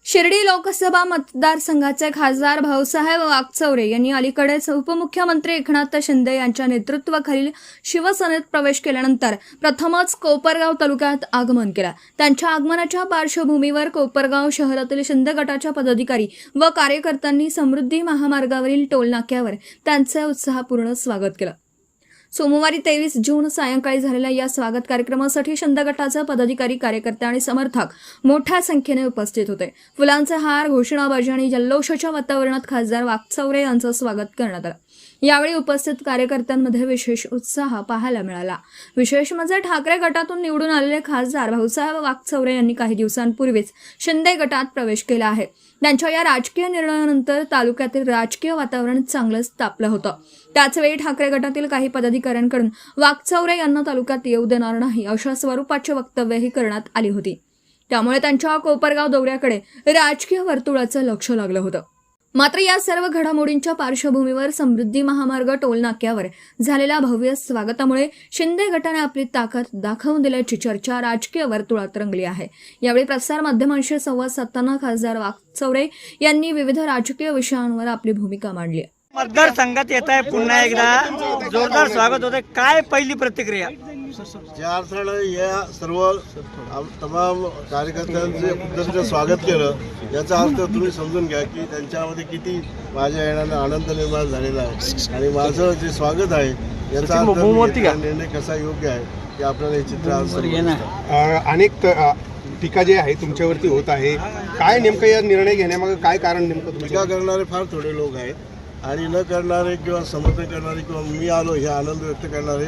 शिर्डी लोकसभा मतदारसंघाचे खासदार भाऊसाहेब वागचौरे यांनी अलीकडेच उपमुख्यमंत्री एकनाथ शिंदे यांच्या नेतृत्वाखालील शिवसेनेत प्रवेश केल्यानंतर प्रथमच कोपरगाव तालुक्यात आगमन केलं। त्यांच्या आगमनाच्या पार्श्वभूमीवर कोपरगाव शहरातील शिंदे गटाच्या पदाधिकारी व कार्यकर्त्यांनी समृद्धी महामार्गावरील टोलनाक्यावर त्यांचे उत्साहपूर्ण स्वागत केलं। सोमवारी 23 जून सायंकाळी झालेल्या या स्वागत कार्यक्रमासाठी शिंदे गटाचे पदाधिकारी, कार्यकर्ते आणि समर्थक मोठ्या संख्येने उपस्थित होते। फुलांचे हार, घोषणाबाजी आणि जल्लोषाच्या वातावरणात खासदार वागचौरे यांचं स्वागत करण्यात आलं। यावेळी उपस्थित कार्यकर्त्यांमध्ये विशेष उत्साह पाहायला मिळाला। विशेष म्हणजे ठाकरे गटातून निवडून आलेले खासदार भाऊसाहेब वागचौरे यांनी काही दिवसांपूर्वीच शिंदे गटात प्रवेश केला आहे। त्यांच्या या राजकीय निर्णयानंतर तालुक्यातील राजकीय वातावरण चांगलंच तापलं होतं। त्याचवेळी ठाकरे गटातील काही पदाधिकाऱ्यांकडून वागचौरे यांना तालुक्यात येऊ देणार नाही अशा स्वरूपाची वक्तव्यही करण्यात आली होती। त्यामुळे त्यांच्या कोपरगाव दौऱ्याकडे राजकीय वर्तुळाचं लक्ष लागलं होतं। मात्र या सर्व घडामोडींच्या पार्श्वभूमीवर समृद्धी महामार्ग टोलनाक्यावर झालेल्या भव्य स्वागतामुळे शिंदे गटाने आपली ताकद दाखवून दिल्याची चर्चा राजकीय वर्तुळात रंगली आहे। यावेळी प्रसार माध्यमांशी संवाद साधताना खासदार वागचौरे यांनी विविध राजकीय विषयांवर आपली भूमिका मांडली। मतदारसंघात येत आहे, पुन्हा एकदा जोरदार स्वागत होते, काय पहिली प्रतिक्रिया? ज्या अर्थानं या सर्व तमाम कार्यकर्त्यांचे पद्धतीचं स्वागत केलं, याचा अर्थ तुम्ही समजून घ्या की त्यांच्यामध्ये किती माझ्या येण्याने आनंद निर्माण झालेला आहे आणि माझं जे स्वागत आहे याचा निर्णय कसा योग्य आहे हे आपल्याला हे चित्र आज अनेक टीका जे आहे तुमच्यावरती होत आहे, काय नेमकं या निर्णय घेण्यामागे काय कारण? नेमकं टीका करणारे फार थोडे लोक आहेत आणि न करणारे किंवा समर्थन करणारे किंवा मी आलो हे आनंद व्यक्त करणारे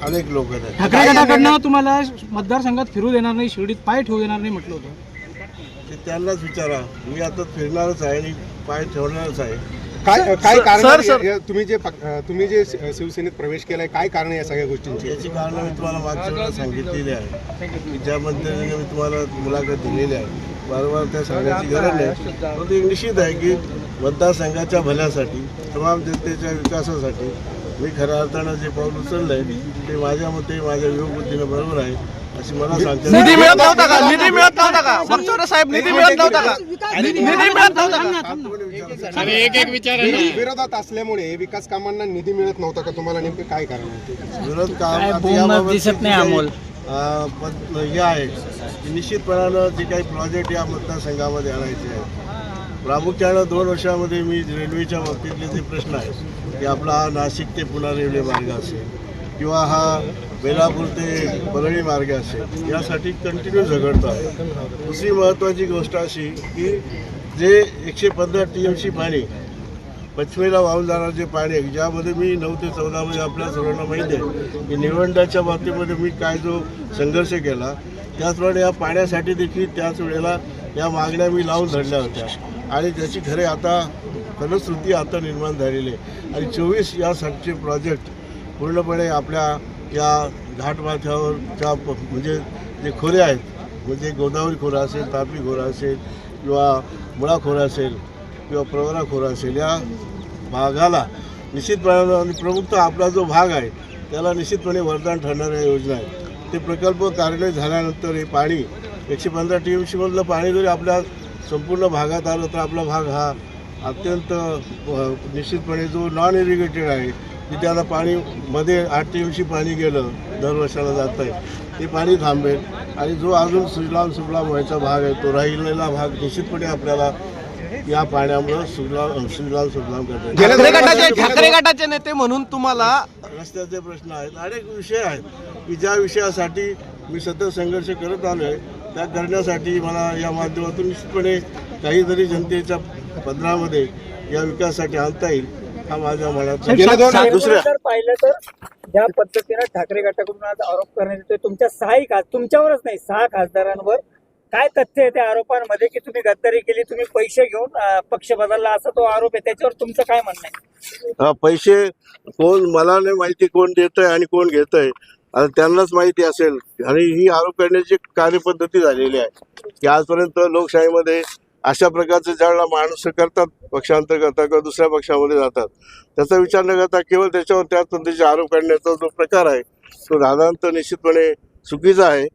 अनेक लोक आहेत। ठाकरे गटाकडनं तुम्हाला मतदारसंघात फिरू देणार नाही, शिर्डीत पाय ठेवू देणार नाही म्हटलं होतं। ते त्यांनाच विचारा, मी आता फिरणारच आहे आणि पाय ठेवणारच आहे। काय कारण? तुम्ही जे शिवसेनेत प्रवेश केलाय, काय कारण या सगळ्या गोष्टींची? याची कारणं मी तुम्हाला मागच्या वेळेला सांगितलेली आहे की ज्या पद्धतीने मी तुम्हाला मुलाखत दिलेली आहे, वारंवार त्या सांगण्याची गरज नाही। परंतु एक निश्चित आहे की मतदारसंघाच्या भल्यासाठी, तमाम जनतेच्या विकासासाठी मी खऱ्या अर्थानं जे पाऊल उचललंय ते माझ्या मते माझ्या विवेकबुद्धीनं बरोबर आहे अशी मला सांगते। निधी मिळत नव्हता का? निधी मिळत नव्हता का? वागचौरे साहेब, निधी मिळत नव्हता का? निधी मिळत नव्हता का? विरोधात असल्यामुळे विकास कामांना निधी मिळत नव्हता का? तुम्हाला नेमकं काय कारण आहे? विरोध काम दिसत नाही अमोल हे आहे की निश्चितपणानं जे काही प्रोजेक्ट या मतदारसंघामध्ये आणायचे आहेत, प्रामुख्यानं 2 वर्षामध्ये मी रेल्वेच्या बाबतीतले जे प्रश्न आहेत की आपला हा नाशिक ते पुणे रेल्वे मार्ग असेल किंवा हा बेलापूर ते परळी मार्ग असेल, यासाठी कंटिन्यू झगडतो आहे। दुसरी महत्त्वाची गोष्ट अशी की जे 115 TMC पाणी पश्चिमेला वाहून जाणारं जे पाणी आहे, ज्यामध्ये मी 9 ते 14 मध्ये आपल्या सर्वांना माहिती आहे की निवडणुकीच्या बाबतीमध्ये मी काय जो संघर्ष केला, त्याचप्रमाणे या पाण्यासाठी देखील त्याच वेळेला या मागण्या मी लावून धरल्या होत्या आणि त्याची खरे आता फलश्रुती आता निर्माण झालेली आहे। आणि 24 यासाठीचे प्रोजेक्ट पूर्णपणे आपल्या या घाटमाथ्यावरच्या म्हणजे जे खोरे आहेत, म्हणजे गोदावरी खोरा असेल, तापी खोरा असेल किंवा मुळा खोरा असेल किंवा प्रवरा खोरा असेल, या भागाला निश्चितपणे आणि प्रमुखतः आपला जो भाग आहे त्याला निश्चितपणे वरदान ठरणाऱ्या योजना आहेत। ते प्रकल्प कार्यान्वित झाल्यानंतर हे पाणी 115 TMC मधलं पाणी जरी आपल्या संपूर्ण भागात आलं तर आपला भाग हा अत्यंत निश्चितपणे जो नॉन इरिगेटेड आहे, जिथे आता पाणी मध्ये 8 TMC पाणी गेलं दर वर्षाला जात आहे, ते पाणी थांबेल आणि जो अजून सुजलाम व्हायचा भाग आहे तो राहिलेला भाग निश्चितपणे आपल्याला या पाण्यामुळे सुजलाम करतात। ठाकरे गटाचे नेते म्हणून तुम्हाला रस्त्याचे प्रश्न आहेत, अनेक विषय आहेत की ज्या विषयासाठी मी सतत संघर्ष करत आलो आहे, त्या करण्यासाठी मला या माध्यमातून निश्चितपणे काहीतरी जनतेच्या पदरामध्ये या विकासासाठी आणता येईल हा माझ्या मनात। दुसरं पाहिलं तर ज्या पद्धतीनं ठाकरे गटाकडून आज आरोप करण्यात येतोय तुमच्या तुमच्यावरच नाही 6 खासदारांवर, काय तथ्य आहे त्या आरोपांमध्ये की तुम्ही गद्दारी केली, तुम्ही पैसे घेऊन पक्ष बदलला असा तो आरोप आहे, त्याच्यावर तुमचं काय म्हणणं आहे? पैसे कोण, मला नाही माहिती कोण देत आहे आणि कोण घेत आहे, आता त्यांनाच माहिती असेल। आणि ही आरोप करण्याची कार्यपद्धती झालेली आहे की आजपर्यंत लोकशाहीमध्ये अशा प्रकारचे ज्यावेळेला माणूस करतात, पक्षांतर करतात किंवा दुसऱ्या पक्षामध्ये जातात, त्याचा विचार न करता केवळ त्याच्यावर त्याच पद्धतीचे आरोप करण्याचा जो प्रकार आहे तो साधारणतः निश्चितपणे चुकीचा आहे।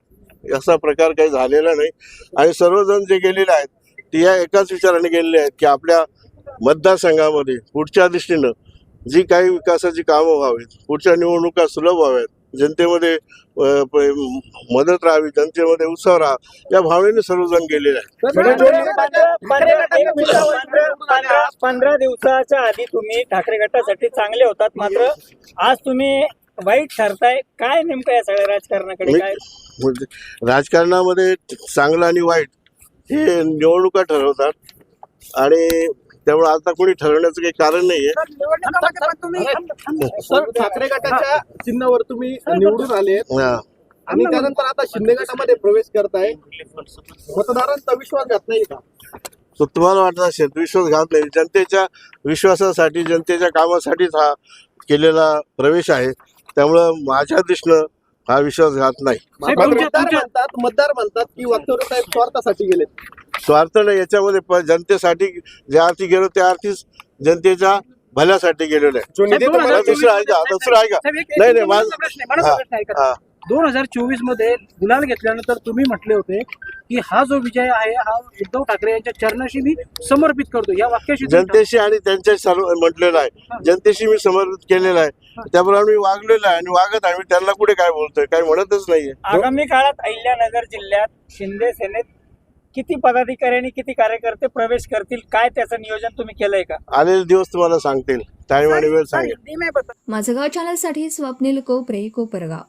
असा प्रकार काही झालेला नाही आणि सर्वजण जे गेलेले आहेत ते या एकाच विचाराने गेलेले आहेत की आपल्या मतदारसंघामध्ये पुढच्या दृष्टीनं जी काही विकासाची कामं व्हावीत, पुढच्या निवडणुका सुलभ व्हाव्यात, जनतेमध्ये मदत राहावी, जनतेमध्ये उत्साह राहा, या भावनेने सर्वजण गेलेले आहेत. 15 दिवसाच्या आधी तुम्ही ठाकरे गटासाठी चांगले होतात, मात्र आज तुम्ही वाईट ठरताय. काय नेमकं या सगळ्या राजकारणाकडे काय? म्हणजे राजकारणामध्ये चांगलं आणि वाईट हे निवडणुका ठरवतात आणि त्यामुळे आता कोणी ठरवण्याचं काही कारण नाहीये. सर, ठाकरे गटाच्या चिन्हावर तुम्ही निवडून आले हा. आणि त्यानंतर आता शिंदे गटामध्ये प्रवेश करताय. मतदारांचा विश्वास घात नाही का? तर तुम्हाला वाटत असेल विश्वासघात नाही. जनतेच्या विश्वासासाठी, जनतेच्या कामासाठीच हा केलेला प्रवेश आहे. त्यामुळं माझ्या दृष्टीनं हा विश्वासघात नाही. मतदार म्हणतात की वागचौरे साहेब स्वार्थासाठी गेले. स्वार्थ नाही याच्यामध्ये, जनतेसाठी ज्या अर्थी गेलो त्या अर्थीच जनतेच्या भल्यासाठी गेलेलो आहे. जो निधी तुम्हाला दुसरं आहे का? दुसरं आहे का? नाही नाही माझं हा. 2024 मध्ये गुलाल घेतल्यानंतर तुम्ही म्हटले होते की हा जो विजय आहे हा उद्धव ठाकरे यांच्या चरणाशी मी समर्पित करतो. या वाक्याशी जनतेशी आणि त्यांच्या सर्व म्हटलेलं आहे, जनतेशी मी समर्पित केलेलं आहे. त्याप्रमाणे मी वागलेलं आहे आणि वागत आहे. मी त्यांना कुठे काय बोलतोय, काय म्हणतच नाहीये. आगामी काळात अहिल्यानगर जिल्ह्यात शिंदे सेनेत किती पदाधिकारी आणि किती कार्यकर्ते प्रवेश करतील, काय त्याचं नियोजन तुम्ही केलंय का? आलेले दिवस तुम्हाला सांगतील, टाइम आणि वेळ सांगेल. माझं गाव चॅनलसाठी स्वप्नील कोपरे, कोपरगाव.